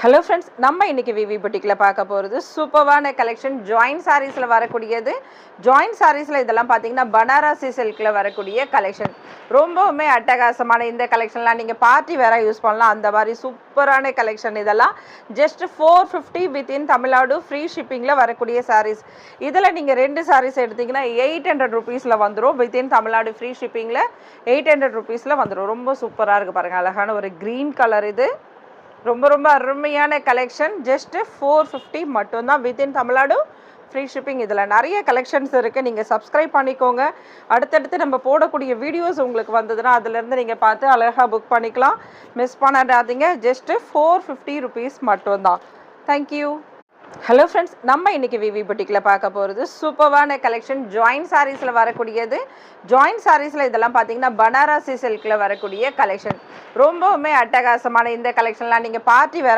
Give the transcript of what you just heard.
Hello friends, நம்ம இன்னைக்கு விவி புட்டிக்கில் பார்க்க போகிறது சூப்பர்வான கலெக்ஷன். ஜாயின்ட் சாரீஸில் வரக்கூடியது. ஜாயின்ட் சாரீஸில் இதெல்லாம் பார்த்தீங்கன்னா பனாரசி சில்கில் வரக்கூடிய கலெக்ஷன். ரொம்பவுமே அட்டகாசமான இந்த கலெக்ஷன்லாம் நீங்கள் பார்ட்டி வேற யூஸ் பண்ணலாம். அந்த மாதிரி சூப்பரான கலெக்ஷன். இதெல்லாம் ஜஸ்ட் 450 வித்தின் தமிழ்நாடு ஃப்ரீ ஷிப்பிங்கில் வரக்கூடிய சாரீஸ். இதில் நீங்கள் 2 சாரீஸ் எடுத்திங்கன்னா 800 ருபீஸில் வந்துடும். வித்தின் தமிழ்நாடு ஃப்ரீ ஷிப்பிங்கில் 800 ருபீஸில் வந்துடும். ரொம்ப சூப்பராக இருக்குது பாருங்கள். அழகான ஒரு க்ரீன் கலர். இது ரொம்ப ரொம்ப அருமையான கலெக்ஷன். ஜஸ்ட்டு 450 மட்டும்தான் வித்தின் தமிழ்நாடு ஃப்ரீ ஷிப்பிங். இதில் நிறைய கலெக்ஷன்ஸ் இருக்குது. நீங்கள் சப்ஸ்கிரைப் பண்ணிக்கோங்க. அடுத்தடுத்து நம்ம போடக்கூடிய வீடியோஸ் உங்களுக்கு வந்ததுன்னா அதிலேருந்து நீங்கள் பார்த்து அழகாக புக் பண்ணிக்கலாம். மிஸ் பண்ணாதீங்க. ஜஸ்ட்டு 450 ருபீஸ் மட்டும்தான். தேங்க்யூ. ஹலோ ஃப்ரெண்ட்ஸ், நம்ம இன்னைக்கு விவி புட்டிக்கில் பார்க்க போகிறது சூப்பர்வான கலெக்ஷன். ஜாயின்ட் சாரீஸில் வரக்கூடியது. ஜாயின்ட் சாரீஸில் இதெல்லாம் பார்த்தீங்கன்னா பனாரசி சில்கில் வரக்கூடிய கலெக்ஷன். ரொம்பவுமே அட்டகாசமான இந்த கலெக்ஷன்லாம் நீங்கள் பார்ட்டி வேற